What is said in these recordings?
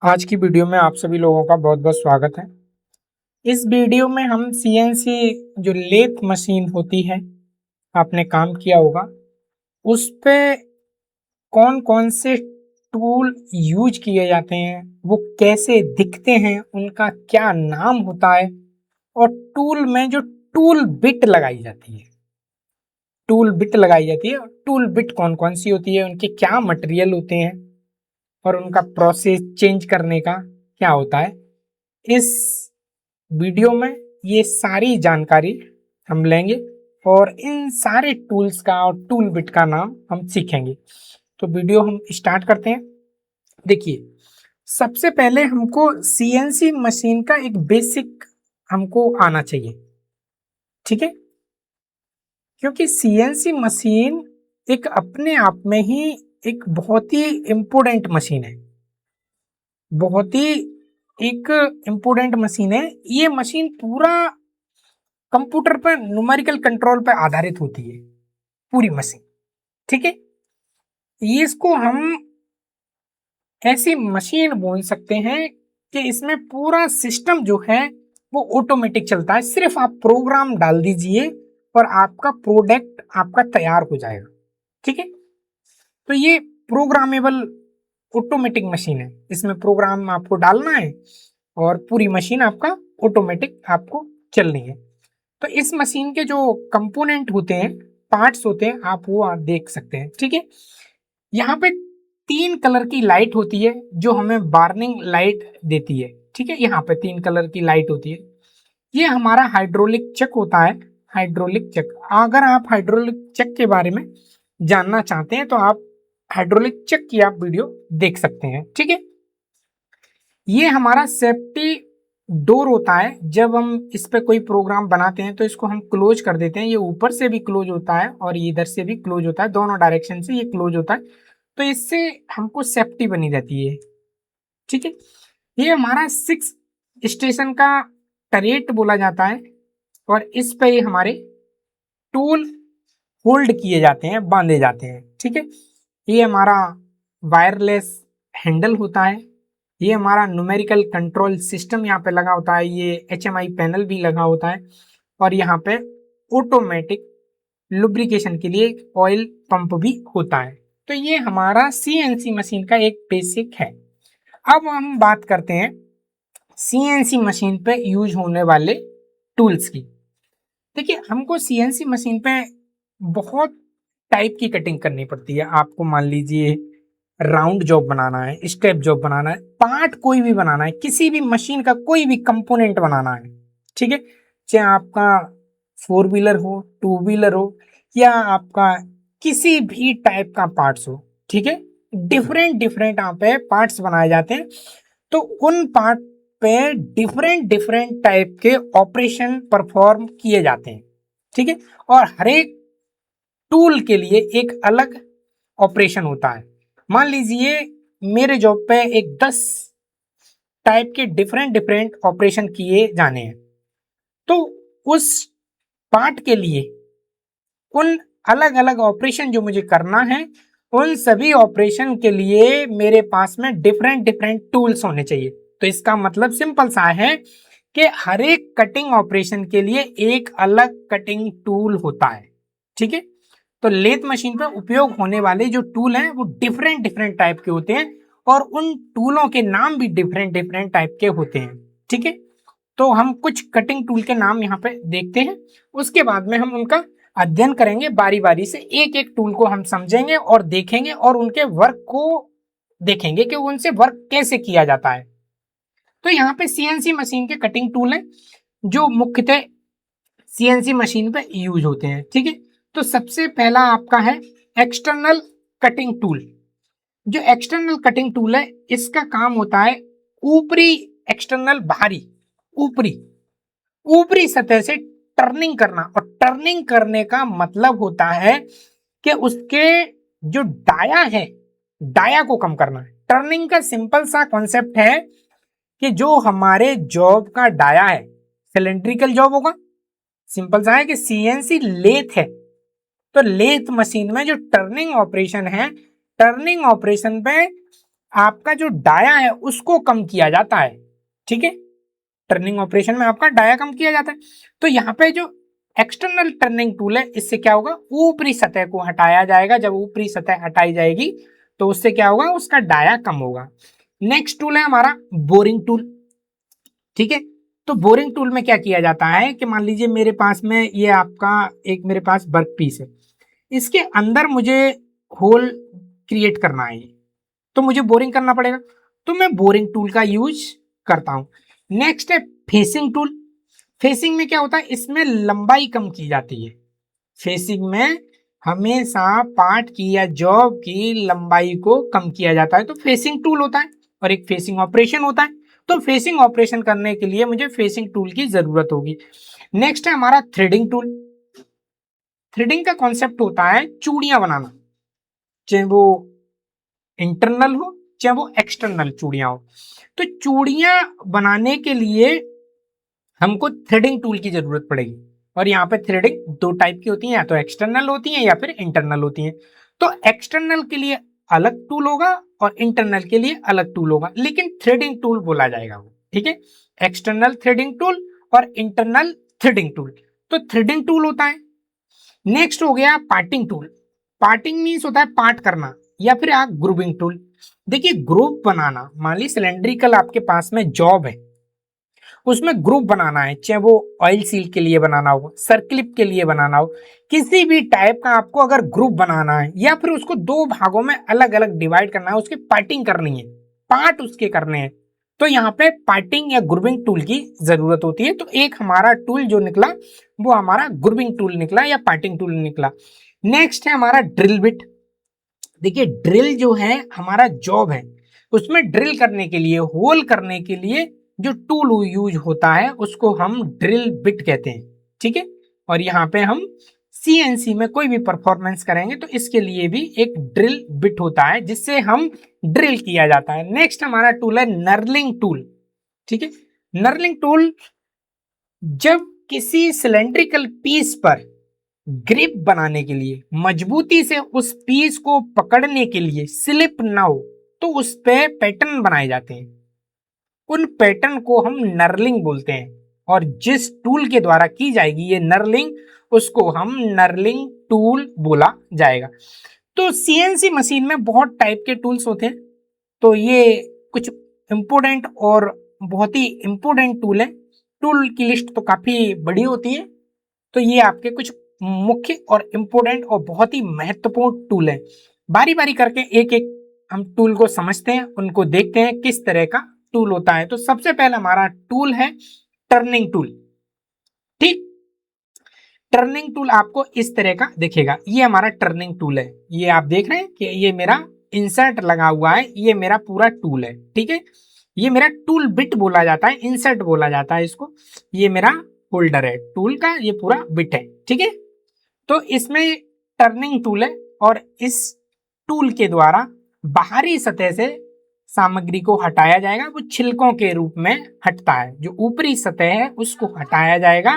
आज की वीडियो में आप सभी लोगों का बहुत बहुत स्वागत है। इस वीडियो में हम सीएनसी जो लेथ मशीन होती है, आपने काम किया होगा उस पे कौन कौन से टूल यूज किए जाते हैं, वो कैसे दिखते हैं, उनका क्या नाम होता है और टूल में जो टूल बिट लगाई जाती है, टूल बिट कौन कौन सी होती है, उनके क्या मटेरियल होते हैं और उनका प्रोसेस चेंज करने का क्या होता है। इस वीडियो में ये सारी जानकारी हम लेंगे और इन सारे टूल्स का और टूल बिट का नाम हम सीखेंगे। तो वीडियो हम स्टार्ट करते हैं। देखिए, सबसे पहले हमको सीएनसी मशीन का एक बेसिक हमको आना चाहिए, ठीक है, क्योंकि सीएनसी मशीन एक अपने आप में ही एक बहुत ही इम्पोर्टेंट मशीन है, बहुत ही एक इम्पोर्टेंट मशीन है। ये मशीन पूरा कंप्यूटर पर न्यूमेरिकल कंट्रोल पर आधारित होती है, पूरी मशीन, ठीक है। ये इसको हम ऐसी मशीन बोल सकते हैं कि इसमें पूरा सिस्टम जो है वो ऑटोमेटिक चलता है। सिर्फ आप प्रोग्राम डाल दीजिए और आपका प्रोडक्ट आपका तैयार हो जाएगा, ठीक है। तो ये प्रोग्रामेबल ऑटोमेटिक मशीन है, इसमें प्रोग्राम आपको डालना है और पूरी मशीन आपका ऑटोमेटिक आपको चलनी है। तो इस मशीन के जो कंपोनेंट होते हैं, पार्ट्स होते हैं, आप वो आप देख सकते हैं, ठीक है। यहाँ पे 3 कलर की लाइट होती है जो हमें वार्निंग लाइट देती है, ठीक है। यहाँ पे 3 कलर की लाइट होती है। ये हमारा हाइड्रोलिक चक होता है, हाइड्रोलिक चक। अगर आप हाइड्रोलिक चक के बारे में जानना चाहते हैं तो आप हाइड्रोलिक चक की आप वीडियो देख सकते हैं, ठीक है। ये हमारा सेफ्टी डोर होता है। जब हम इस पे कोई प्रोग्राम बनाते हैं तो इसको हम क्लोज कर देते हैं। ये ऊपर से भी क्लोज होता है और इधर से भी क्लोज होता है, दोनों डायरेक्शन से ये क्लोज होता है। तो इससे हमको सेफ्टी बनी रहती है, ठीक है। ये हमारा 6 स्टेशन का टरेट बोला जाता है और इस पे ही हमारे टूल होल्ड किए जाते हैं, बांधे जाते हैं, ठीक है। ये हमारा वायरलेस हैंडल होता है। ये हमारा न्यूमेरिकल कंट्रोल सिस्टम यहाँ पे लगा होता है। ये एचएमआई पैनल भी लगा होता है और यहाँ पे ऑटोमेटिक लुब्रिकेशन के लिए ऑयल पंप भी होता है। तो ये हमारा सीएनसी मशीन का एक बेसिक है। अब हम बात करते हैं सीएनसी मशीन पे यूज होने वाले टूल्स की। देखिए, हमको सीएनसी मशीन पे बहुत टाइप की कटिंग करनी पड़ती है। आपको मान लीजिए राउंड जॉब बनाना है, स्टेप जॉब बनाना है, पार्ट कोई भी बनाना है, किसी भी मशीन का कोई भी कंपोनेंट बनाना है, ठीक है। चाहे आपका 4 व्हीलर हो, 2 व्हीलर हो या आपका किसी भी टाइप का पार्ट्स हो, ठीक है। डिफरेंट डिफरेंट यहाँ पे पार्ट्स बनाए जाते हैं। तो उन पार्ट पे डिफरेंट डिफरेंट टाइप के ऑपरेशन परफॉर्म किए जाते हैं, ठीक है। और हर एक टूल के लिए एक अलग ऑपरेशन होता है। मान लीजिए मेरे जॉब पे एक 10 टाइप के डिफरेंट डिफरेंट ऑपरेशन किए जाने हैं। तो उस पार्ट के लिए उन अलग अलग ऑपरेशन जो मुझे करना है, उन सभी ऑपरेशन के लिए मेरे पास में डिफरेंट डिफरेंट टूल्स होने चाहिए। तो इसका मतलब सिंपल सा है कि हर एक कटिंग ऑपरेशन के लिए एक अलग कटिंग टूल होता है, ठीक है। तो लेथ मशीन पर उपयोग होने वाले जो टूल हैं वो डिफरेंट डिफरेंट टाइप के होते हैं और उन टूलों के नाम भी डिफरेंट डिफरेंट टाइप के होते हैं, ठीक है। तो हम कुछ कटिंग टूल के नाम यहाँ पे देखते हैं, उसके बाद में हम उनका अध्ययन करेंगे बारी बारी से। एक एक टूल को हम समझेंगे और देखेंगे और उनके वर्क को देखेंगे कि उनसे वर्क कैसे किया जाता है। तो यहाँ पे सीएनसी मशीन के कटिंग टूल हैं जो मुख्यतः सीएनसी मशीन पे यूज होते हैं, ठीक है। तो सबसे पहला आपका है एक्सटर्नल कटिंग टूल। जो एक्सटर्नल कटिंग टूल है इसका काम होता है ऊपरी, एक्सटर्नल बाहरी, ऊपरी ऊपरी सतह से टर्निंग करना। और टर्निंग करने का मतलब होता है कि उसके जो डाया है, डाया को कम करना है। टर्निंग का सिंपल सा कॉन्सेप्ट है कि जो हमारे जॉब का डाया है, सिलेंड्रिकल जॉब होगा, सिंपल सा है कि सीएनसी लेथ है। तो लेथ मशीन में जो टर्निंग ऑपरेशन है, टर्निंग ऑपरेशन पे आपका जो डाया है उसको कम किया जाता है। ठीक है, टर्निंग ऑपरेशन में आपका डाया कम किया जाता है। तो यहाँ पे जो एक्सटर्नल टर्निंग टूल है, इससे क्या होगा, ऊपरी सतह को हटाया जाएगा। जब ऊपरी सतह हटाई जाएगी तो उससे क्या होगा, उसका डाया कम होगा। नेक्स्ट टूल है हमारा बोरिंग टूल। ठीक है, तो बोरिंग टूल में क्या किया जाता है कि मान लीजिए मेरे पास में ये आपका एक मेरे पास वर्क पीस है, इसके अंदर मुझे होल क्रिएट करना है, तो मुझे बोरिंग करना पड़ेगा, तो मैं बोरिंग टूल का यूज करता हूं। नेक्स्ट है फेसिंग टूल। फेसिंग में क्या होता है, इसमें लंबाई कम की जाती है। फेसिंग में हमेशा पार्ट की या जॉब की लंबाई को कम किया जाता है, तो फेसिंग टूल होता है और एक फेसिंग ऑपरेशन होता है। तो फेसिंग ऑपरेशन करने के लिए मुझे फेसिंग टूल की जरूरत होगी। नेक्स्ट है हमारा थ्रेडिंग टूल। थ्रेडिंग का कॉन्सेप्ट होता है चूड़ियां बनाना, चाहे वो इंटरनल हो चाहे वो एक्सटर्नल चूड़ियां हो। तो चूड़ियां बनाने के लिए हमको थ्रेडिंग टूल की जरूरत पड़ेगी। और यहाँ पे थ्रेडिंग दो टाइप की होती है, या तो एक्सटर्नल होती है या फिर इंटरनल होती है। तो एक्सटर्नल के लिए अलग टूल होगा और इंटरनल के लिए अलग टूल होगा, लेकिन थ्रेडिंग टूल बोला जाएगा वो। ठीक है, एक्सटर्नल थ्रेडिंग टूल और इंटरनल थ्रेडिंग टूल। तो थ्रेडिंग टूल होता है। नेक्स्ट हो गया पार्टिंग टूल। पार्टिंग मीन्स होता है पार्ट करना, या फिर आप ग्रुपिंग टूल। देखिए ग्रुप बनाना, मान ली सिलेंड्रिकल आपके पास में जॉब है, उसमें ग्रुप बनाना है, चाहे वो ऑयल सील के लिए बनाना हो, सर्क्लिप के लिए बनाना हो, किसी भी टाइप का आपको अगर ग्रुप बनाना है या फिर उसको दो भागों में अलग अलग डिवाइड करना है, उसकी पार्टिंग करनी है, पार्ट उसके करने हैं, तो यहाँ पे पार्टिंग या ग्रुपिंग टूल की जरूरत होती है। तो एक हमारा टूल जो निकला वो हमारा ग्रुपिंग टूल निकला या पार्टिंग टूल निकला। नेक्स्ट है हमारा ड्रिल बिट। देखिए ड्रिल जो है हमारा जॉब है, उसमें ड्रिल करने के लिए, होल करने के लिए जो टूल यूज होता है उसको हम ड्रिल बिट कहते हैं। ठीक है, और यहाँ पे हम सीएनसी में कोई भी परफॉर्मेंस करेंगे तो इसके लिए भी एक ड्रिल बिट होता है जिससे हम ड्रिल किया जाता है। नेक्स्ट हमारा टूल है नर्लिंग टूल। ठीक है, नर्लिंग टूल जब किसी सिलेंड्रिकल पीस पर ग्रिप बनाने के लिए, मजबूती से उस पीस को पकड़ने के लिए, स्लिप ना हो, तो उस पे पैटर्न बनाए जाते हैं, उन पैटर्न को हम नर्लिंग बोलते हैं। और जिस टूल के द्वारा की जाएगी ये नर्लिंग, उसको हम नर्लिंग टूल बोला जाएगा। तो सीएनसी मशीन में बहुत टाइप के टूल्स होते हैं, तो ये कुछ इंपोर्टेंट और बहुत ही इंपोर्टेंट टूल है। टूल की लिस्ट तो काफी बड़ी होती है, तो ये आपके कुछ मुख्य और इंपोर्टेंट और बहुत ही महत्वपूर्ण टूल है। बारी बारी करके एक एक हम टूल को समझते हैं, उनको देखते हैं किस तरह का टूल होता है। तो सबसे पहला हमारा टूल है टर्निंग टूल। ठीक, टर्निंग टूल आपको इस तरह का दिखेगा, ये हमारा टर्निंग टूल है। ये आप देख रहे हैं कि ये मेरा इंसर्ट लगा हुआ है, ये मेरा पूरा टूल है। ठीक है, ये मेरा टूल बिट बोला जाता है, इंसर्ट बोला जाता है इसको। ये मेरा होल्डर है टूल का, ये पूरा बिट है। ठीक है, तो इसमें टर्निंग टूल है और इस टूल के द्वारा बाहरी सतह से सामग्री को हटाया जाएगा। वो छिलकों के रूप में हटता है, जो ऊपरी सतह है उसको हटाया जाएगा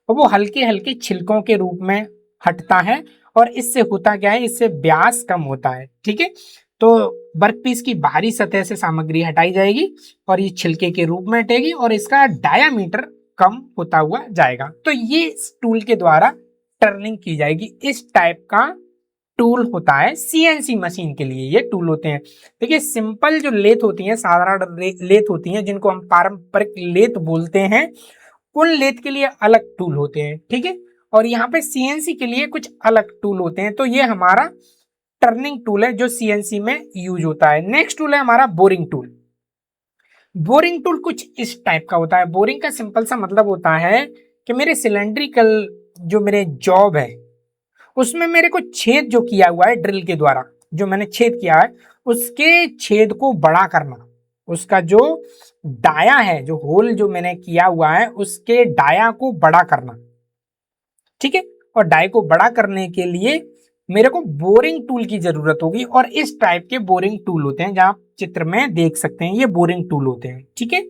और वो हल्के हल्के छिलकों के रूप में हटता है। और इससे होता क्या है, इससे व्यास कम होता है। ठीक है, तो वर्कपीस की बाहरी सतह से सामग्री हटाई जाएगी और ये छिलके के रूप में हटेगी और इसका डायामीटर कम होता हुआ जाएगा। तो ये इस टूल के द्वारा टर्निंग की जाएगी। इस टाइप का टूल होता है सीएनसी मशीन के लिए, ये टूल होते हैं। देखिए सिंपल जो लेथ होती है, साधारण लेथ होती है, जिनको हम पारंपरिक लेथ बोलते हैं, उन लेथ के लिए अलग टूल होते हैं। ठीक है, और यहाँ पे सीएनसी के लिए कुछ अलग टूल होते हैं। तो ये हमारा टर्निंग टूल है जो सीएनसी में यूज होता है। नेक्स्ट टूल है हमारा बोरिंग टूल। बोरिंग टूल कुछ इस टाइप का होता है। बोरिंग का सिंपल सा मतलब होता है कि मेरे सिलेंड्रिकल जो मेरे जॉब है उसमें मेरे को छेद जो किया हुआ है ड्रिल के द्वारा, जो मैंने छेद किया है उसके छेद को बड़ा करना, उसका जो डाया है, जो होल जो मैंने किया हुआ है उसके डाया को बड़ा करना। ठीक है, और डाई को बड़ा करने के लिए मेरे को बोरिंग टूल की जरूरत होगी। और इस टाइप के बोरिंग टूल होते हैं, जहां आप चित्र में देख सकते हैं, ये बोरिंग टूल होते हैं। ठीक है,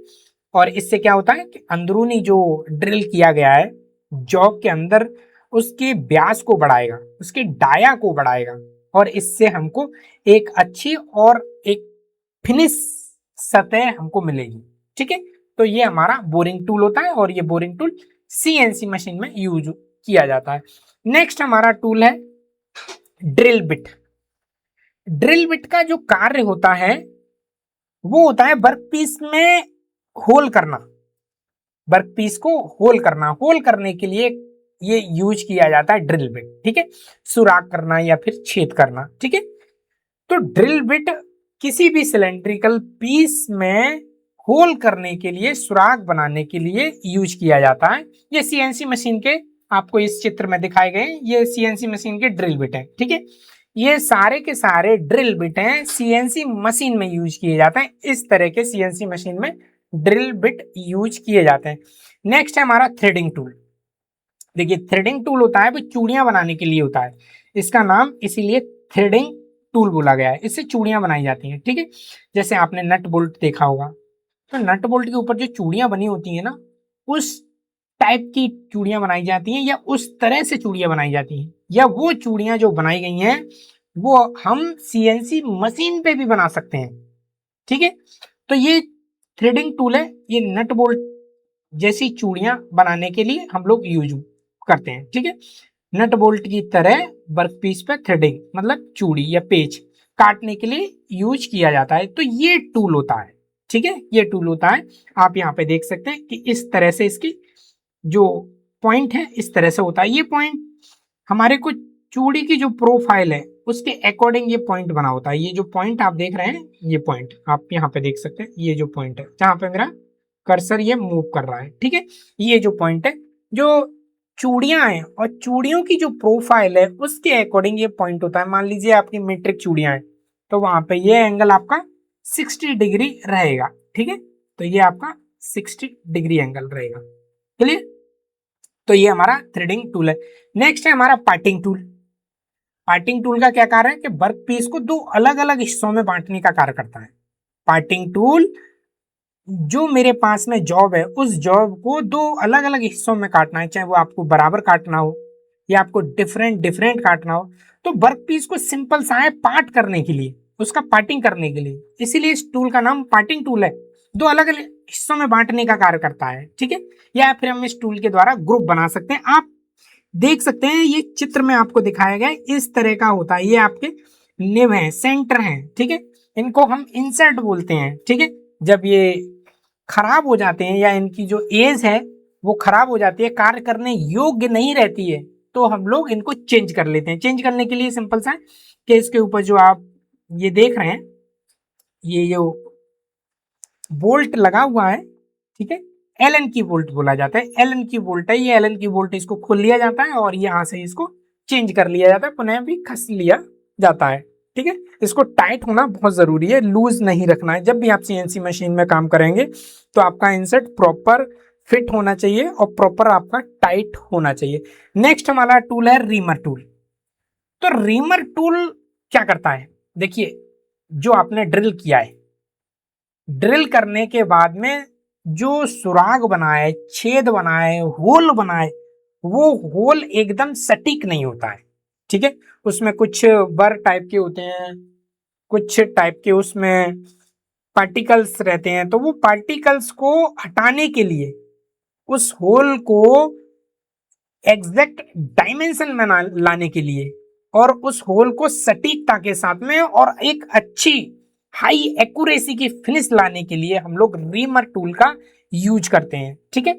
और इससे क्या होता है कि अंदरूनी जो ड्रिल किया गया है जॉब के अंदर, उसके व्यास को बढ़ाएगा, उसके डाया को बढ़ाएगा और इससे हमको एक अच्छी और एक फिनिश सतह हमको मिलेगी। ठीक है, तो ये हमारा बोरिंग टूल होता है और ये बोरिंग टूल सीएनसी मशीन में यूज किया जाता है। नेक्स्ट हमारा टूल है ड्रिल बिट। ड्रिल बिट का जो कार्य होता है वो होता है वर्कपीस में होल करना। वर्कपीस को होल करना, होल करने के लिए ये यूज किया जाता है ड्रिल बिट। ठीक है, सुराख करना या फिर छेद करना। ठीक है, तो ड्रिल बिट किसी भी सिलेंड्रिकल पीस में होल करने के लिए, सुराख बनाने के लिए यूज किया जाता है। ये सीएनसी मशीन के आपको इस चित्र में दिखाए गए ये सीएनसी मशीन के ड्रिल बिट है। ठीक है, ये सारे के सारे ड्रिल बिट हैं सीएनसी मशीन में यूज किए जाते हैं। इस तरह के सीएनसी मशीन में ड्रिल बिट यूज किए जाते हैं। नेक्स्ट है हमारा थ्रेडिंग टूल। देखिए थ्रेडिंग टूल होता है वो चूड़ियां बनाने के लिए होता है, इसका नाम इसीलिए थ्रेडिंग टूल बोला गया है। इससे चूड़ियां बनाई जाती हैं। ठीक है, जैसे आपने नट बोल्ट देखा होगा, तो नट बोल्ट के ऊपर जो चूड़ियां बनी होती है ना, उस टाइप की चूड़ियां बनाई जाती हैं या उस तरह से चूड़ियां बनाई जाती हैं, या वो चूड़ियां जो बनाई गई हैं वो हम सीएनसी मशीन पे भी बना सकते हैं। ठीक है, तो ये थ्रेडिंग टूल है, ये नट बोल्ट जैसी चूड़ियां बनाने के लिए हम लोग यूज करते हैं। ठीक है, नट बोल्ट की तरह वर्कपीस पे थ्रेडिंग मतलब चूड़ी या पेच काटने के लिए यूज किया जाता है। तो ये टूल होता है। ठीक है, ये टूल होता है। आप यहाँ पे देख सकते हैं कि इस तरह से इसकी जो पॉइंट है इस तरह से होता है। ये पॉइंट हमारे को चूड़ी की जो प्रोफाइल है उसके अकॉर्डिंग ये पॉइंट बना होता है। ये जो पॉइंट आप देख रहे हैं, ये पॉइंट आप यहाँ पे देख सकते हैं, ये जो पॉइंट है जहां पे मेरा कर्सर ये मूव कर रहा है। ठीक है, ये जो पॉइंट है, जो चूड़ियां हैं और चूड़ियों की जो प्रोफाइल है उसके अकॉर्डिंग ये पॉइंट होता है। मान लीजिए आपकी मीट्रिक चूड़ियां हैं तो वहां पे ये एंगल आपका 60 डिग्री रहेगा। ठीक है, तो ये आपका 60 डिग्री एंगल रहेगा। क्लियर? तो ये हमारा थ्रेडिंग टूल है। नेक्स्ट है हमारा पार्टिंग टूल। पार्टिंग टूल का क्या कार्य है कि वर्क पीस को दो अलग अलग हिस्सों में बांटने का कार्य करता है। पार्टिंग टूल जो मेरे पास में जॉब है उस जॉब को दो अलग अलग हिस्सों में काटना है, चाहे वो आपको बराबर काटना हो या आपको डिफरेंट डिफरेंट काटना हो। तो वर्क पीस को सिंपल सा है पार्ट करने के लिए, उसका पार्टिंग करने के लिए, इसीलिए इस टूल का नाम पार्टिंग टूल है। दो अलग अलग हिस्सों में बांटने का कार्य करता है। ठीक है, या फिर हम इस टूल के द्वारा ग्रुप बना सकते हैं। आप देख सकते हैं ये चित्र में आपको दिखाया गया है इस तरह का होता है। ये आपके निब है, सेंटर है। ठीक है, इनको हम इंसर्ट बोलते हैं। ठीक है, जब ये खराब हो जाते हैं या इनकी जो एज है वो खराब हो जाती है, कार्य करने योग्य नहीं रहती है, तो हम लोग इनको चेंज कर लेते हैं। चेंज करने के लिए सिंपल सा है कि इसके ऊपर जो आप ये देख रहे हैं, ये जो बोल्ट लगा हुआ है, ठीक है, एलन की बोल्ट बोला जाता है। एलन की बोल्ट है, ये एलन की बोल्ट, इसको खोल लिया जाता है और यहाँ से इसको चेंज कर लिया जाता है, पुनः भी कस लिया जाता है। ठीक है, इसको टाइट होना बहुत जरूरी है, लूज नहीं रखना है। जब भी आप सीएनसी मशीन में काम करेंगे तो आपका इंसर्ट प्रॉपर फिट होना चाहिए और प्रॉपर आपका टाइट होना चाहिए। नेक्स्ट हमारा टूल है रीमर टूल। तो रीमर टूल क्या करता है? देखिए, जो आपने ड्रिल किया है, ड्रिल करने के बाद में जो सुराग बनाए, छेद बनाए, होल बनाए, वो होल एकदम सटीक नहीं होता है। ठीक है, उसमें कुछ बर टाइप के होते हैं, कुछ टाइप के उसमें पार्टिकल्स रहते हैं। तो वो पार्टिकल्स को हटाने के लिए उस होल को एग्जैक्ट डायमेंशन में लाने के लिए और उस होल को सटीकता के साथ में और एक अच्छी हाई एक्यूरेसी की फिनिश लाने के लिए हम लोग रीमर टूल का यूज करते हैं। ठीक है,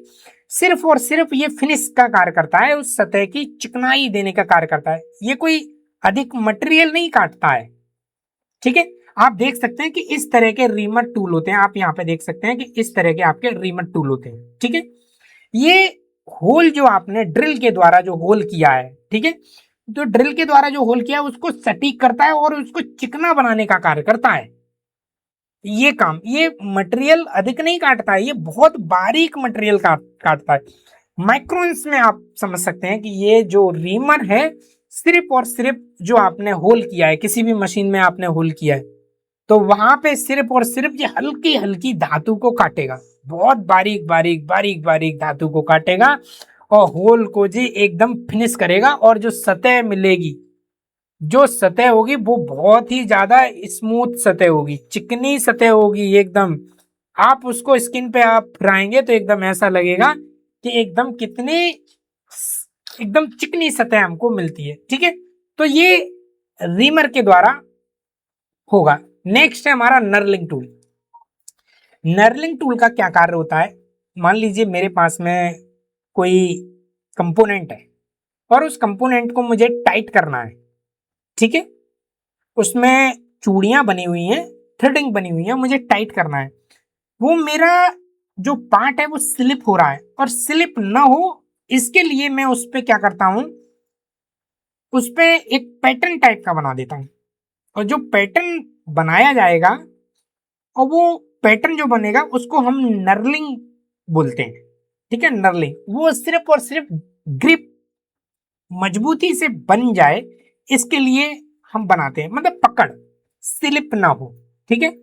सिर्फ और सिर्फ ये फिनिश का कार्य करता है, उस सतह की चिकनाई देने का कार्य करता है। ये कोई अधिक मटेरियल नहीं काटता है। ठीक है, आप देख सकते हैं कि इस तरह के रीमर टूल होते हैं। आप यहाँ पे देख सकते हैं कि इस तरह के आपके रीमर टूल होते हैं। ठीक है, ये होल जो आपने ड्रिल के द्वारा जो होल किया है, ठीक है, तो ड्रिल के द्वारा जो होल किया है उसको सटीक करता है और उसको चिकना बनाने का कार्य करता है। ये काम, ये मटेरियल अधिक नहीं काटता है, ये बहुत बारीक मटेरियल काटता है। माइक्रोन्स में आप समझ सकते हैं कि ये जो रीमर है सिर्फ और सिर्फ जो आपने होल किया है, किसी भी मशीन में आपने होल किया है, तो वहां पे सिर्फ और सिर्फ ये हल्की हल्की धातु को काटेगा, बहुत बारीक बारीक बारीक बारीक धातु को काटेगा और होल को जी एकदम फिनिश करेगा। और जो सतह मिलेगी जो सतह होगी वो बहुत ही ज्यादा स्मूथ सतह होगी, चिकनी सतह होगी एकदम। आप उसको स्किन पे आप फिराएंगे तो एकदम ऐसा लगेगा कि एकदम कितनी एकदम चिकनी सतह हमको मिलती है, ठीक है। तो ये रीमर के द्वारा होगा। नेक्स्ट है हमारा नर्लिंग टूल। नर्लिंग टूल का क्या कार्य होता है? मान लीजिए मेरे पास में कोई कंपोनेंट है और उस कंपोनेंट को मुझे टाइट करना है, ठीक है। उसमें चूड़ियां बनी हुई हैं, थ्रेडिंग बनी हुई है, मुझे टाइट करना है। वो मेरा जो पार्ट है वो स्लिप हो रहा है, और स्लिप ना हो इसके लिए मैं उस पे क्या करता हूं, उस पे एक पैटर्न टाइप का बना देता हूं। और जो पैटर्न बनाया जाएगा और वो पैटर्न जो बनेगा उसको हम नर्लिंग बोलते हैं, ठीक है। नर्लिंग वो सिर्फ और सिर्फ ग्रिप मजबूती से बन जाए इसके लिए हम बनाते हैं, मतलब पकड़ स्लिप ना हो, ठीक है।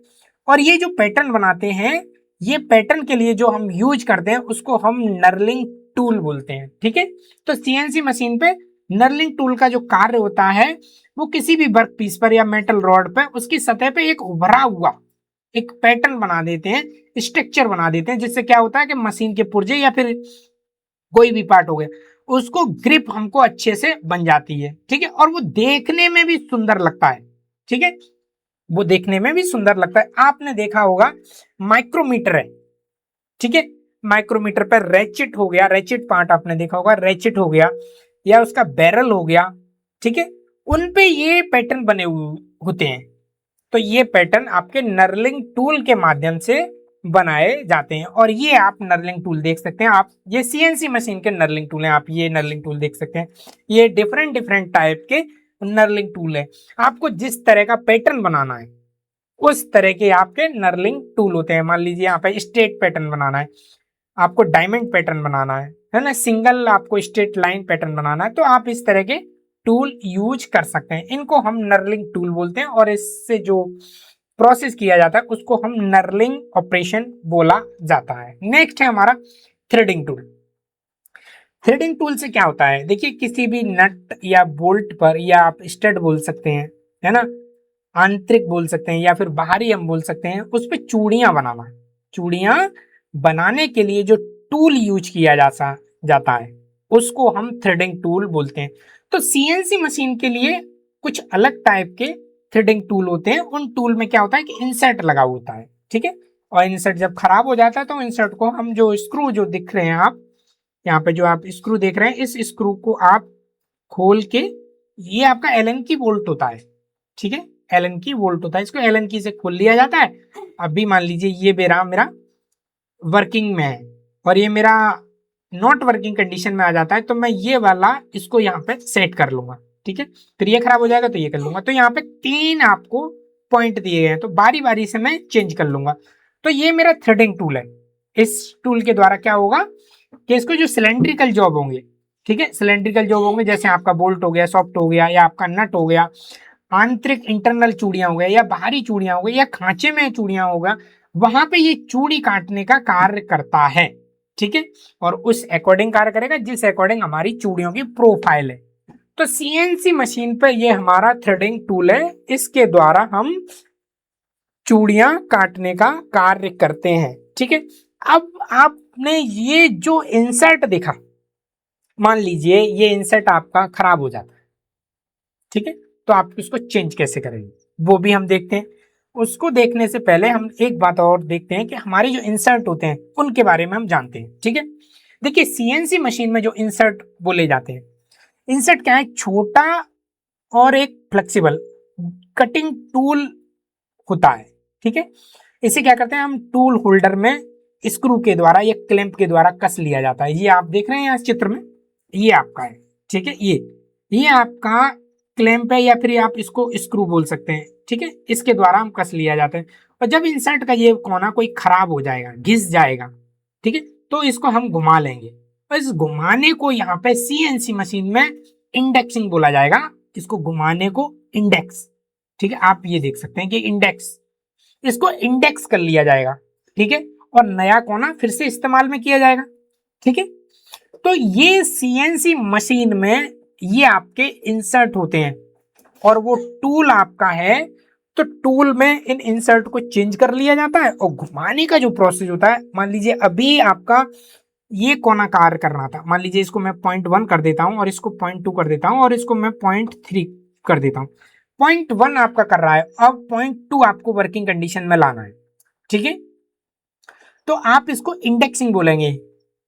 और ये जो पैटर्न बनाते हैं, ये पैटर्न के लिए जो हम यूज करते हैं उसको हम नर्लिंग टूल बोलते हैं, ठीक है। तो सीएनसी मशीन पे नर्लिंग टूल का जो कार्य होता है वो किसी भी वर्क पीस पर या मेटल रॉड पर उसकी सतह पे एक उभरा हुआ एक पैटर्न बना देते हैं, स्ट्रक्चर बना देते हैं, जिससे क्या होता है कि मशीन के पुर्जे या फिर कोई भी पार्ट हो गया उसको ग्रिप हमको अच्छे से बन जाती है, ठीक है। और वो देखने में भी सुंदर लगता है, ठीक है। वो देखने में भी सुंदर लगता है। आपने देखा होगा माइक्रोमीटर है, ठीक है। माइक्रोमीटर पर रेचिट हो गया, रेचिट पार्ट आपने देखा होगा, रेचिट हो गया या उसका बैरल हो गया, ठीक है। उन पे ये पैटर्न बने हुए होते हैं। तो ये पैटर्न आपके नर्लिंग टूल के माध्यम से बनाए जाते हैं। और ये आप नर्लिंग टूल देख सकते हैं, आप ये सीएनसी मशीन के नर्लिंग टूल हैं, आप ये नर्लिंग टूल देख सकते हैं। ये डिफरेंट डिफरेंट टाइप के नर्लिंग टूल है। आपको जिस तरह का पैटर्न बनाना है उस तरह के आपके नर्लिंग टूल होते हैं। मान लीजिए यहाँ पे स्ट्रेट पैटर्न बनाना है, आपको डायमंड पैटर्न बनाना है ना, सिंगल आपको स्ट्रेट लाइन पैटर्न बनाना है, तो आप इस तरह के टूल यूज कर सकते हैं। इनको हम नर्लिंग टूल बोलते हैं और इससे जो प्रोसेस किया जाता है उसको हम नर्लिंग ऑपरेशन बोला जाता है। नेक्स्ट है हमारा थ्रेडिंग टूल। थ्रेडिंग टूल से क्या होता है, देखिए किसी भी नट या बोल्ट पर, या आप स्टड बोल सकते हैं, है ना, आंतरिक बोल सकते हैं या फिर बाहरी हम बोल सकते हैं, उस पर चूड़ियां बनाना। चूड़ियां बनाने के लिए जो टूल यूज किया जाता है उसको हम थ्रेडिंग टूल बोलते हैं। तो सीएनसी मशीन के लिए कुछ अलग टाइप के थ्रेडिंग टूल होते हैं। उन टूल में क्या होता है कि इंसर्ट लगा होता है, ठीक है। और इंसर्ट जब खराब हो जाता है तो इंसर्ट को हम जो स्क्रू जो दिख रहे हैं, आप यहाँ पे जो आप स्क्रू देख रहे हैं, इस स्क्रू को आप खोल के, ये आपका एलन की बोल्ट होता है, ठीक है। एलन की बोल्ट होता है, इसको एलन की से खोल लिया जाता है। अभी मान लीजिए ये मेरा वर्किंग में है और ये मेरा नॉट वर्किंग कंडीशन में आ जाता है, तो मैं ये वाला इसको यहाँ पे सेट कर लूंगा, ठीक है। फिर ये खराब हो जाएगा तो ये कर लूंगा। तो यहाँ पे 3 आपको पॉइंट दिए गए हैं, तो बारी बारी से मैं चेंज कर लूंगा। तो ये मेरा थ्रेडिंग टूल है। इस टूल के द्वारा क्या होगा कि इसको जो सिलेंड्रिकल जॉब होंगे, ठीक है, सिलेंड्रिकल जॉब होंगे, जैसे आपका बोल्ट हो गया, सॉफ्ट हो गया, या आपका नट हो गया, आंतरिक इंटरनल चूड़ियां हो गया, या बाहरी चूड़ियां हो गई, या खांचे में चूड़ियां होगा, वहां पे ये चूड़ी काटने का कार्य करता है, ठीक है। और उस अकॉर्डिंग कार्य करेगा जिस अकॉर्डिंग हमारी चूड़ियों की प्रोफाइल है। तो सीएनसी मशीन पे ये हमारा थ्रेडिंग टूल है, इसके द्वारा हम चूड़ियां काटने का कार्य करते हैं, ठीक है। अब आपने ये जो इंसर्ट देखा, मान लीजिए ये इंसर्ट आपका खराब हो जाता है, ठीक है, तो आप इसको चेंज कैसे करेंगे वो भी हम देखते हैं। उसको देखने से पहले हम एक बात और देखते हैं कि हमारे जो इंसर्ट होते हैं उनके बारे में हम जानते हैं, ठीक है। देखिए सीएनसी मशीन में जो इंसर्ट बोले जाते हैं, इंसर्ट क्या है, छोटा और एक फ्लेक्सिबल कटिंग टूल होता है, ठीक है। इसे क्या करते हैं हम, टूल होल्डर में स्क्रू के द्वारा या क्लैंप के द्वारा कस लिया जाता है। ये आप देख रहे हैं इस चित्र में, ये आपका है, ठीक है। ये आपका क्लैंप है या फिर आप इसको स्क्रू बोल सकते हैं, ठीक है। इसके द्वारा हम कस लिया जाता है। और जब इंसर्ट का ये कोना कोई खराब हो जाएगा, घिस जाएगा, ठीक है, तो इसको हम घुमा लेंगे। और इस घुमाने को यहाँ पे सीएनसी मशीन में इंडेक्सिंग बोला जाएगा। इसको घुमाने को इंडेक्स, ठीक है, आप ये देख सकते हैं कि इंडेक्स, इसको इंडेक्स कर लिया जाएगा, ठीक है। और नया कोना फिर से इस्तेमाल में किया जाएगा, ठीक है। तो ये सीएनसी मशीन में ये आपके इंसर्ट होते हैं। और वो टूल आपका है, तो टूल में इन इंसर्ट को चेंज कर लिया जाता है और घुमाने का जो प्रोसेस होता है, मान लीजिए अभी आपका ये कोना कार्य कर रहा था, मान लीजिए इसको मैं 0.1 कर देता हूं और इसको 0.2 कर देता हूं और इसको मैं 0.3 कर देता हूं। 0.1 आपका कर रहा है, अब 0.2 आपको वर्किंग कंडीशन में लाना है, ठीक है। तो आप इसको इंडेक्सिंग बोलेंगे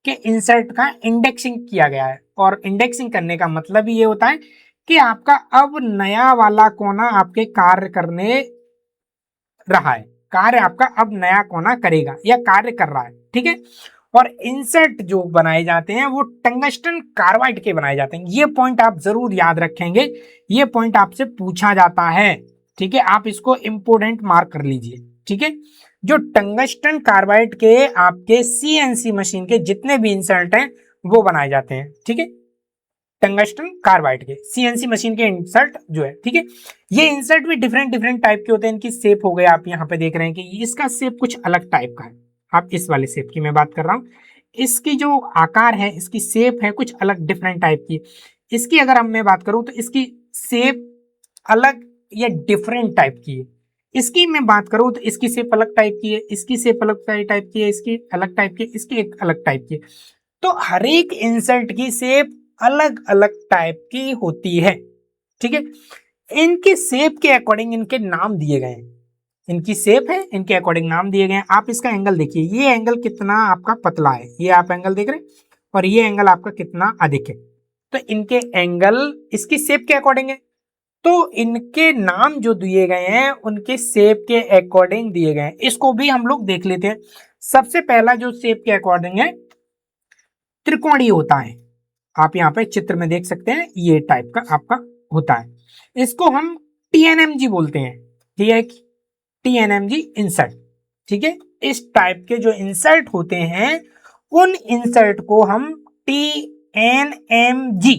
कि इंसर्ट का इंडेक्सिंग किया गया है, और इंडेक्सिंग करने का मतलब ये होता है कि आपका अब नया वाला कोना आपके कार्य करने रहा है, कार्य आपका अब नया कोना करेगा या कार्य कर रहा है, ठीक है। और इंसर्ट जो बनाए जाते हैं वो टंगस्टन कार्बाइड के बनाए जाते हैं, ये पॉइंट आप जरूर याद रखेंगे, ये पॉइंट आपसे पूछा जाता है, ठीक है। आप इसको इंपोर्टेंट मार्क कर लीजिए, ठीक है। जो टंगस्टन कार्बाइड के आपके सीएनसी मशीन के जितने भी इंसर्ट हैं वो बनाए जाते हैं, ठीक है। टंगस्टन कार्बाइड के सीएनसी मशीन के इंसर्ट जो है, ठीक है। ये इंसर्ट भी डिफरेंट डिफरेंट टाइप के होते हैं, इनकी शेप हो गए, आप यहाँ पे देख रहे हैं कि इसका शेप कुछ अलग टाइप का है, आप इस वाले शेप की मैं बात कर रहा हूँ, इसकी जो आकार है, इसकी शेप है कुछ अलग डिफरेंट टाइप की। इसकी अगर हम मैं बात करूं तो इसकी शेप अलग या डिफरेंट टाइप की है। इसकी मैं बात करूं तो इसकी शेप अलग टाइप की है, इसकी शेप अलग टाइप की है, इसकी अलग टाइप की है, इसकी एक अलग टाइप की है। तो हर एक इंसर्ट की शेप अलग अलग टाइप की होती है, ठीक है। इनके शेप के अकॉर्डिंग इनके नाम दिए गए हैं, इनकी शेप है, इनके अकॉर्डिंग नाम दिए गए हैं। आप इसका एंगल देखिए, ये एंगल कितना आपका पतला है, ये आप एंगल देख रहे हैं, और ये एंगल आपका कितना अधिक है, तो इनके एंगल इसकी शेप के अकॉर्डिंग है, तो इनके नाम जो दिए गए हैं उनके शेप के अकॉर्डिंग दिए गए हैं। इसको भी हम लोग देख लेते हैं। सबसे पहला जो शेप के अकॉर्डिंग है त्रिकोणीय होता है, आप यहाँ पे चित्र में देख सकते हैं, ये टाइप का आपका होता है, इसको हम टीएनएमजी बोलते हैं, ठीक है, टीएनएमजी इंसर्ट, ठीक है। इस टाइप के जो इंसर्ट होते हैं उन इंसर्ट को हम टीएनएमजी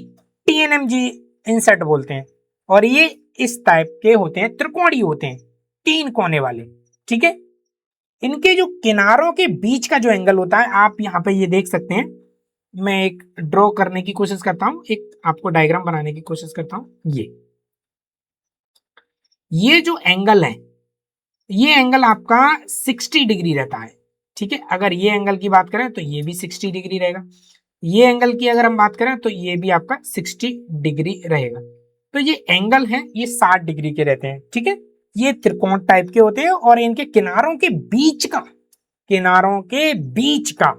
टीएनएमजी इंसर्ट बोलते हैं, और ये इस टाइप के होते हैं, त्रिकोणीय होते हैं, 3 कोने वाले, ठीक है। इनके जो किनारों के बीच का जो एंगल होता है, आप यहाँ पे ये देख सकते हैं, मैं एक ड्रॉ करने की कोशिश करता हूं, एक आपको डायग्राम बनाने की कोशिश करता हूं। ये जो एंगल है, ये एंगल आपका 60 डिग्री रहता है, ठीक है। अगर ये एंगल की बात करें तो ये भी 60 डिग्री रहेगा, ये एंगल की अगर हम बात करें तो ये भी आपका 60 डिग्री रहेगा। तो ये एंगल है, ये 60 डिग्री के रहते हैं, ठीक है। ये त्रिकोण टाइप के होते हैं, और इनके किनारों के बीच का, किनारों के बीच का,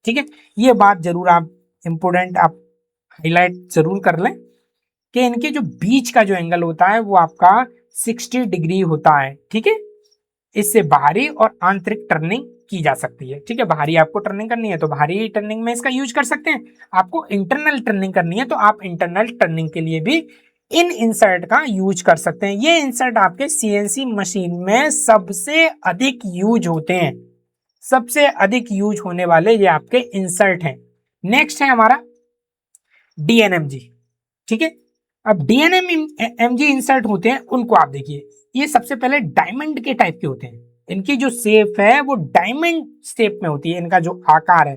ठीक है, ये बात जरूर आप इंपोर्टेंट आप हाईलाइट जरूर कर लें कि इनके जो बीच का जो एंगल होता है वो आपका 60 डिग्री होता है, ठीक है। इससे बाहरी और आंतरिक टर्निंग की जा सकती है, ठीक है। बाहरी आपको टर्निंग करनी है तो बाहरी टर्निंग में इसका यूज कर सकते हैं, आपको इंटरनल टर्निंग करनी है तो आप इंटरनल टर्निंग के लिए भी इन इंसर्ट का यूज कर सकते हैं। ये इंसर्ट आपके सीएनसी मशीन में सबसे अधिक यूज होते हैं, सबसे अधिक यूज होने वाले ये आपके इंसर्ट हैं। नेक्स्ट है हमारा डीएनएमजी, ठीक है। अब डीएनएमजी इंसर्ट होते हैं, उनको आप देखिए, ये सबसे पहले डायमंड के टाइप के होते हैं, इनकी जो शेप है वो डायमंड शेप में होती है, इनका जो आकार है,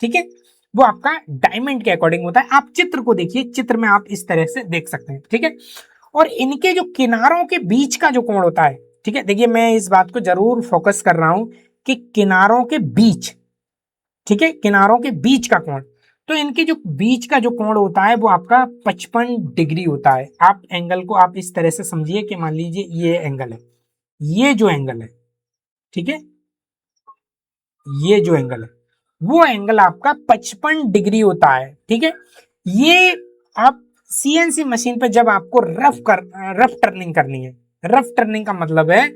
ठीक है, वो आपका डायमंड के अकॉर्डिंग होता है। आप चित्र को देखिए, चित्र में आप इस तरह से देख सकते हैं, ठीक है। और इनके जो किनारों के बीच का जो कोण होता है, ठीक है, देखिए मैं इस बात को जरूर फोकस कर रहा हूं कि किनारों के बीच, ठीक है, किनारों के बीच का कोण, तो इनके जो बीच का जो कोण होता है वो आपका 55 डिग्री होता है। आप एंगल को आप इस तरह से समझिए कि मान लीजिए ये एंगल है, ये जो एंगल है, ठीक है, ये जो एंगल है वो एंगल आपका 55 डिग्री होता है, ठीक है। ये आप सीएनसी मशीन पे जब आपको रफ टर्निंग करनी है, रफ टर्निंग का मतलब है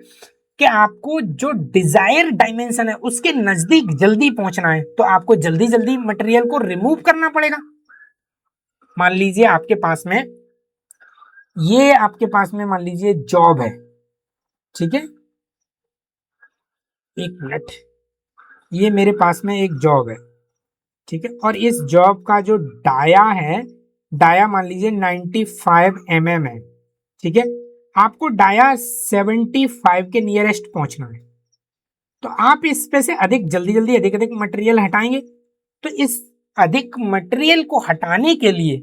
कि आपको जो डिजायर डायमेंशन है उसके नजदीक जल्दी पहुंचना है, तो आपको जल्दी जल्दी मटेरियल को रिमूव करना पड़ेगा। मान लीजिए आपके पास में, ये आपके पास में मान लीजिए जॉब है, ठीक है, एक मिनट, ये मेरे पास में एक जॉब है, ठीक है, और इस जॉब का जो डाया है, डाया मान लीजिए 95 mm है, ठीक है। आपको डाया 75 के नियरेस्ट पहुंचना है, तो आप इस पे से अधिक जल्दी जल्दी अधिक अधिक मटेरियल हटाएंगे। तो इस अधिक मटेरियल को हटाने के लिए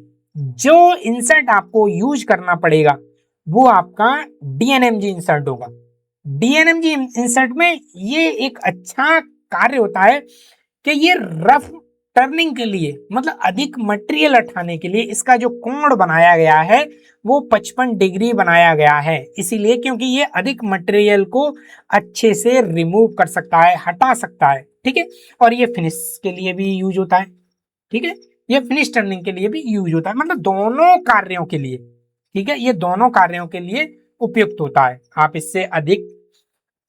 जो इंसर्ट आपको यूज करना पड़ेगा वो आपका डीएनएमजी इंसर्ट होगा। डीएनएमजी इंसर्ट में ये एक अच्छा कार्य होता है कि ये रफ टर्निंग के लिए, मतलब अधिक मटेरियल हटाने के लिए इसका जो कोण बनाया गया है वो 55 डिग्री बनाया गया है। इसीलिए क्योंकि ये अधिक मटेरियल को अच्छे से रिमूव कर सकता है, हटा सकता है, ठीक है। और ये फिनिश के लिए भी यूज होता है, ठीक है। ये फिनिश टर्निंग के लिए भी यूज होता है, मतलब दोनों कार्यों के लिए, ठीक है। ये दोनों कार्यों के लिए उपयुक्त होता है। आप इससे अधिक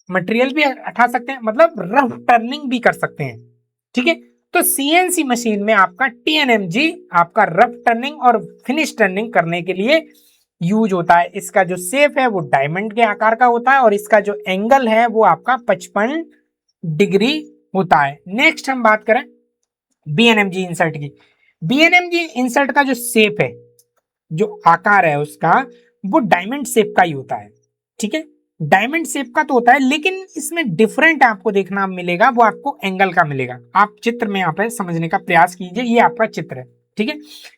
मटेरियल भी हटा सकते हैं, मतलब रफ टर्निंग भी कर सकते हैं, ठीक है। तो सीएनसी मशीन में आपका टीएनएमजी आपका रफ टर्निंग और फिनिश टर्निंग करने के लिए यूज होता है। इसका जो शेप है वो डायमंड के आकार का होता है और इसका जो एंगल है वो आपका 55 डिग्री होता है। नेक्स्ट हम बात करें बीएनएमजी इंसर्ट की। बीएनएमजी इंसर्ट का जो शेप है, जो आकार है उसका, वो डायमंड शेप का ही होता है, ठीक है। डायमंड शेप का तो होता है, लेकिन इसमें डिफरेंट आपको देखना मिलेगा, वो आपको एंगल का मिलेगा। आप चित्र में यहाँ पे समझने का प्रयास कीजिए। ये आपका चित्र है, ठीक है।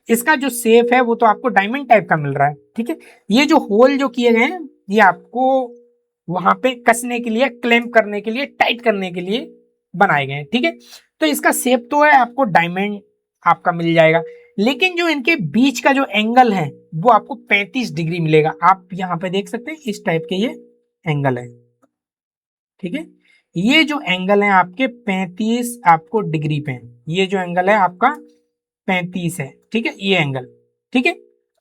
इसका जो शेप है वो तो आपको डायमंड टाइप का मिल रहा है, ठीक है। ये जो होल जो किए गए हैं ये आपको वहां पे कसने के लिए, क्लैंप करने के लिए, टाइट करने के लिए बनाए गए हैं, ठीक है। तो इसका शेप तो है आपको डायमंड आपका मिल जाएगा, लेकिन जो इनके बीच का जो एंगल है वो आपको 35 डिग्री मिलेगा। आप यहाँ पे देख सकते हैं इस टाइप के ये एंगल है, ठीक है। ये जो एंगल है आपके 35 आपको डिग्री पे है। ये जो एंगल है आपका 35 है, ठीक है, ये एंगल, ठीक है।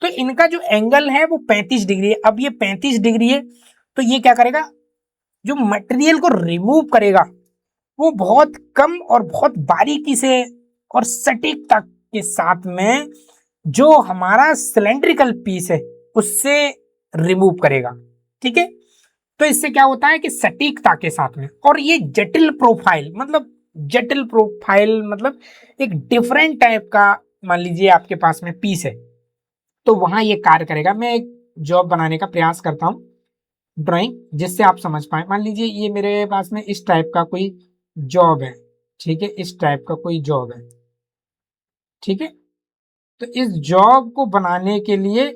तो इनका जो एंगल है वो 35 डिग्री है। अब ये 35 डिग्री है तो ये क्या करेगा, जो मटेरियल को रिमूव करेगा वो बहुत कम और बहुत बारीकी से और सटीकता के साथ में जो हमारा सिलेंड्रिकल पीस है उससे रिमूव करेगा, ठीक है। तो इससे क्या होता है कि सटीकता के साथ में, और ये जटिल प्रोफाइल, मतलब जटिल प्रोफाइल मतलब एक डिफरेंट टाइप का, मान लीजिए आपके पास में पीस है तो वहां ये कार्य करेगा। मैं एक जॉब बनाने का प्रयास करता हूँ, ड्राइंग, जिससे आप समझ पाए। मान लीजिए ये मेरे पास में इस टाइप का कोई जॉब है, ठीक है, इस टाइप का कोई जॉब है, ठीक है। तो इस जॉब को बनाने के लिए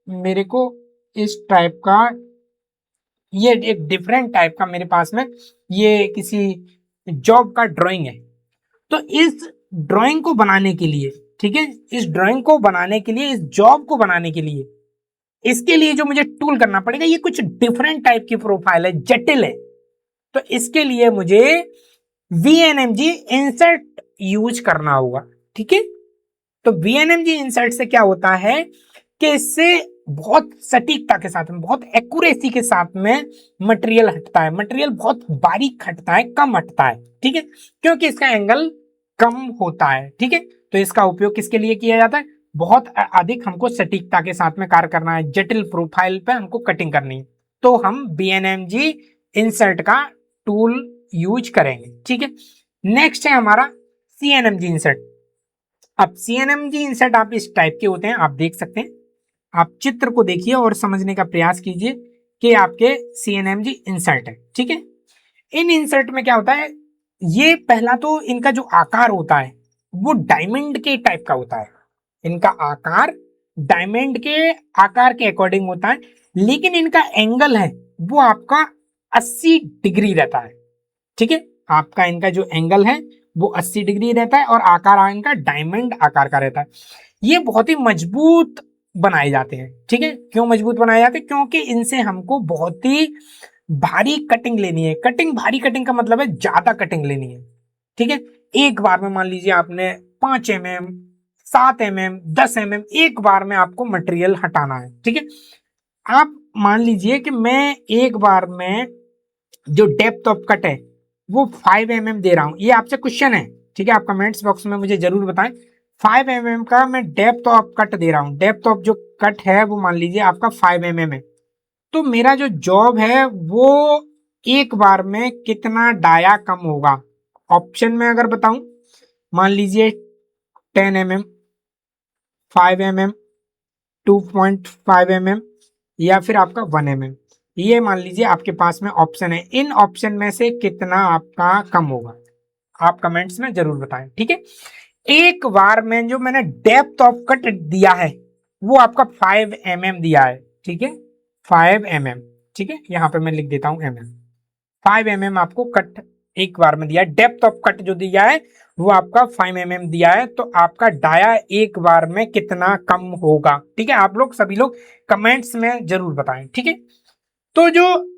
मेरे को इस टाइप का, ये एक डिफरेंट टाइप का मेरे पास में ये किसी जॉब का ड्राइंग है। तो इस ड्राइंग को बनाने के लिए, ठीक है, इस ड्राइंग को बनाने के लिए, इस जॉब को बनाने के लिए, इसके लिए जो मुझे टूल करना पड़ेगा ये कुछ डिफरेंट टाइप की प्रोफाइल है, जटिल है। तो इसके लिए मुझे वीएनएमजी इंसर्ट यूज करना होगा, ठीक है। तो वीएनएमजी इंसर्ट से क्या होता है कि इससे बहुत सटीकता के साथ में, बहुत एक्यूरेसी के साथ में मटेरियल हटता है। मटेरियल बहुत बारीक हटता है, कम हटता है, ठीक है, क्योंकि इसका एंगल कम होता है, ठीक है। तो इसका उपयोग किसके लिए किया जाता है, बहुत अधिक हमको सटीकता के साथ में कार्य करना है, जटिल प्रोफाइल पे हमको कटिंग करनी है, तो हम बीएनएमजी इंसर्ट का टूल यूज करेंगे, ठीक है। नेक्स्ट है हमारा सीएनएमजी इंसर्ट। अब सीएनएमजी इंसर्ट आप इस टाइप के होते हैं, आप देख सकते हैं। आप चित्र को देखिए और समझने का प्रयास कीजिए कि आपके सीएनएमजी इंसर्ट है, ठीक है। इन इंसर्ट में क्या होता है, ये पहला तो इनका जो आकार होता है वो डायमंड के टाइप का होता है। इनका आकार डायमंड के आकार के अकॉर्डिंग होता है, लेकिन इनका एंगल है वो आपका 80 डिग्री रहता है, ठीक है। आपका इनका जो एंगल है वो 80 डिग्री रहता है और आकार इनका डायमंड आकार का रहता है। ये बहुत ही मजबूत बनाए जाते हैं, ठीक है। क्यों मजबूत बनाए जाते हैं, क्योंकि इनसे हमको बहुत ही भारी कटिंग लेनी है। कटिंग, भारी कटिंग का मतलब है ज्यादा कटिंग लेनी है, ठीक है। एक बार में मान लीजिए आपने 5 mm, 7 mm, 10 mm एक बार में आपको मटेरियल हटाना है, ठीक है। आप मान लीजिए कि मैं एक बार में जो डेप्थ ऑफ कट है वो 5 mm दे रहा हूं, ये आपसे क्वेश्चन है, ठीक है। आप कमेंट्स बॉक्स में मुझे जरूर बताएं। 5 mm का मैं डेप्थ ऑफ कट दे रहा हूं, डेप्थ ऑफ जो कट है वो मान लीजिए आपका 5 mm है। तो मेरा जो जॉब है वो एक बार में कितना डाया कम होगा, ऑप्शन में अगर बताऊं, मान लीजिए 10 mm, 5 mm, 2.5 mm या फिर आपका 1 mm। ये मान लीजिए आपके पास में ऑप्शन है, इन ऑप्शन में से कितना आपका कम होगा, आप कमेंट्स में जरूर बताएं, ठीक है। एक बार में जो मैंने डेप्थ ऑफ कट दिया है वो आपका 5 mm दिया है, ठीक है। 5 mm, ठीक है, यहाँ पे मैं लिख देता हूँ mm। 5 mm आपको कट एक बार में दिया है। डेप्थ ऑफ कट जो दिया है वो आपका 5 mm दिया है, तो आपका डाया एक बार में कितना कम होगा, ठीक है। आप लोग सभी लोग कमेंट्स में जरूर बताएं, ठीक है। तो जो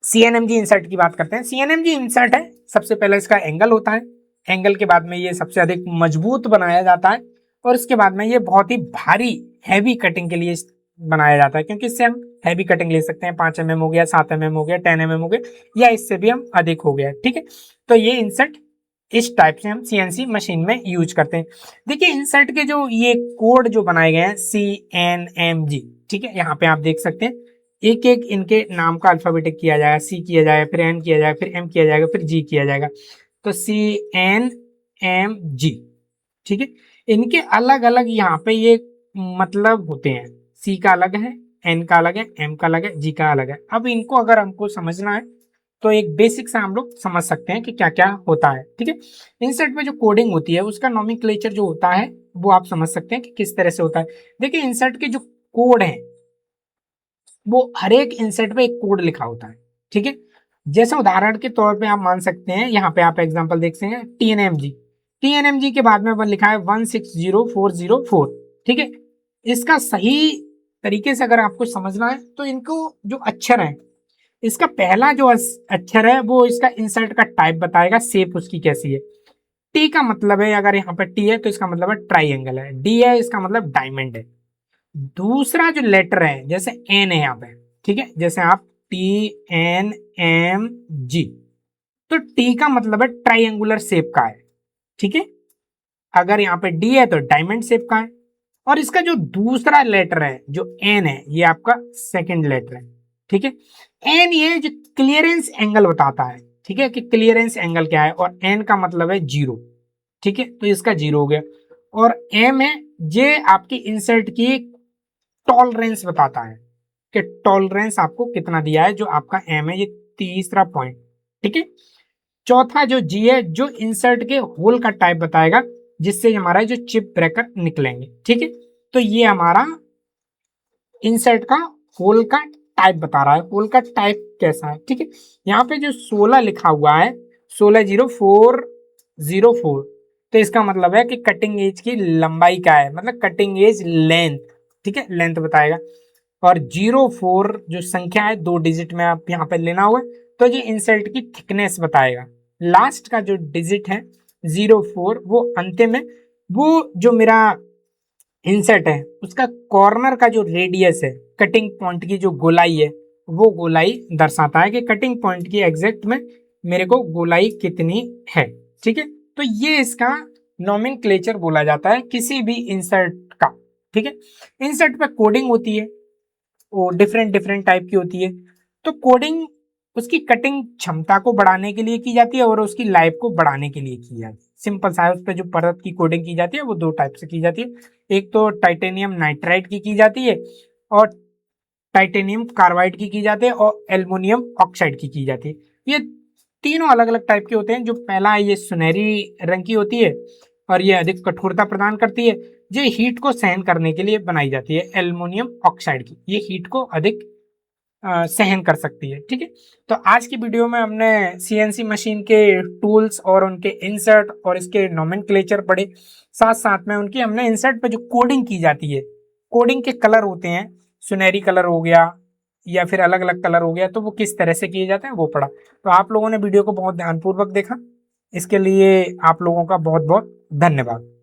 CNMG इंसर्ट की बात करते हैं, CNMG इंसर्ट है, सबसे पहले इसका एंगल होता है, एंगल के बाद में ये सबसे अधिक मजबूत बनाया जाता है, और इसके बाद में ये बहुत ही भारी हैवी कटिंग के लिए बनाया जाता है, क्योंकि इससे हम हैवी कटिंग ले सकते हैं। 5 mm हो गया, 7 mm हो गया, 10 mm हो गया, या इससे भी हम अधिक हो गया, ठीक है। तो ये इंसर्ट इस टाइप से हम CNC मशीन में यूज करते हैं। देखिए इंसर्ट के जो ये कोड जो बनाए गए हैं CNMG, ठीक है, यहाँ पे आप देख सकते हैं एक एक इनके नाम का अल्फाबेटिक किया जाएगा, C किया जाएगा, फिर N किया जाएगा, फिर M किया जाएगा, फिर G किया जाएगा। तो CNMG, ठीक है। इनके अलग अलग यहाँ पे ये मतलब होते हैं, C का अलग है, N का अलग है, M का अलग है, G का अलग है। अब इनको अगर हमको समझना है तो एक बेसिक से हम लोग समझ सकते हैं कि क्या क्या होता है, ठीक है। इंसर्ट में जो कोडिंग होती है उसका नॉमेनक्लेचर जो होता है वो आप समझ सकते हैं कि किस तरह से होता है। देखिए इंसर्ट के जो कोड है वो हर एक इंसर्ट पे एक कोड लिखा होता है, ठीक है। जैसे उदाहरण के तौर पे आप मान सकते हैं, यहाँ पे आप एग्जांपल देख सकते हैं TNMG के बाद में वन लिखा है 160404, ठीक है। इसका सही तरीके से अगर आपको समझना है तो इनको जो अक्षर है, इसका पहला जो अक्षर है वो इसका इंसर्ट का टाइप बताएगा, शेप उसकी कैसी है। टी का मतलब है, अगर यहाँ पे टी है तो इसका मतलब है ट्राइंगल है, डी है इसका मतलब डायमंड है। दूसरा जो लेटर है जैसे एन है यहाँ पे, ठीक है, जैसे आप TNMG, तो टी का मतलब है ट्राइंगुलर शेप का है, ठीक है। अगर यहाँ पे डी है तो डायमंड शेप का है। और इसका जो दूसरा लेटर है जो एन है, ये आपका सेकंड लेटर है, ठीक है। एन ये जो क्लियरेंस एंगल बताता है, ठीक है, कि क्लियरेंस एंगल क्या है, और एन का मतलब है 0, ठीक है, तो इसका 0 हो गया। और एम है, ये आपकी इंसर्ट की टॉलरेंस बताता है कि टॉलरेंस आपको कितना दिया है, जो आपका एम है, ये तीसरा पॉइंट, ठीक है। चौथा जो जी है, जो इंसर्ट के होल का टाइप बताएगा, जिससे हमारा जो चिप ब्रेकर निकलेंगे, ठीक है। तो ये हमारा इंसर्ट का होल का टाइप बता रहा है, होल का टाइप कैसा है, ठीक है। यहाँ पे जो 16 लिखा हुआ है, 160404, तो इसका मतलब है कि कटिंग एज की लंबाई क्या है, मतलब कटिंग एज लेंथ, ठीक है, लेंथ बताएगा। और 04 जो संख्या है 2 डिजिट में आप यहाँ पे लेना होगा, तो ये इंसर्ट की थिकनेस बताएगा। लास्ट का जो डिजिट है 04, वो अंतिम है, वो जो मेरा इंसर्ट है उसका कॉर्नर का जो रेडियस है, कटिंग पॉइंट की जो गोलाई है, वो गोलाई दर्शाता है कि कटिंग पॉइंट की एग्जैक्ट में मेरे को गोलाई कितनी है, ठीक है। तो ये इसका नॉमेनक्लेचर बोला जाता है किसी भी इंसर्ट का, ठीक है। इंसर्ट पे कोडिंग होती है, वो डिफरेंट डिफरेंट टाइप की होती है। तो कोडिंग उसकी कटिंग क्षमता को बढ़ाने के लिए की जाती है और उसकी लाइफ को बढ़ाने के लिए की जाती है। सिंपल सा है, उस पर जो परत की कोडिंग की जाती है वो 2 टाइप से की जाती है। एक तो टाइटेनियम नाइट्राइड की जाती है, और टाइटेनियम कार्बाइड की जाती है, और एल्युमिनियम ऑक्साइड की जाती है। ये तीनों अलग अलग टाइप के होते हैं। जो पहला है ये सुनहरी रंग की होती है और ये अधिक कठोरता प्रदान करती है। ये हीट को सहन करने के लिए बनाई जाती है। एल्युमिनियम ऑक्साइड की ये हीट को अधिक सहन कर सकती है, ठीक है। तो आज की वीडियो में हमने CNC मशीन के टूल्स और उनके इंसर्ट और इसके नोमेनक्लेचर पढ़े, साथ साथ में उनकी हमने इंसर्ट पे जो कोडिंग की जाती है, कोडिंग के कलर होते हैं, सुनहरी कलर हो गया या फिर अलग अलग कलर हो गया, तो वो किस तरह से किए जाते हैं वो पढ़ा। तो आप लोगों ने वीडियो को बहुत ध्यानपूर्वक देखा, इसके लिए आप लोगों का बहुत बहुत धन्यवाद।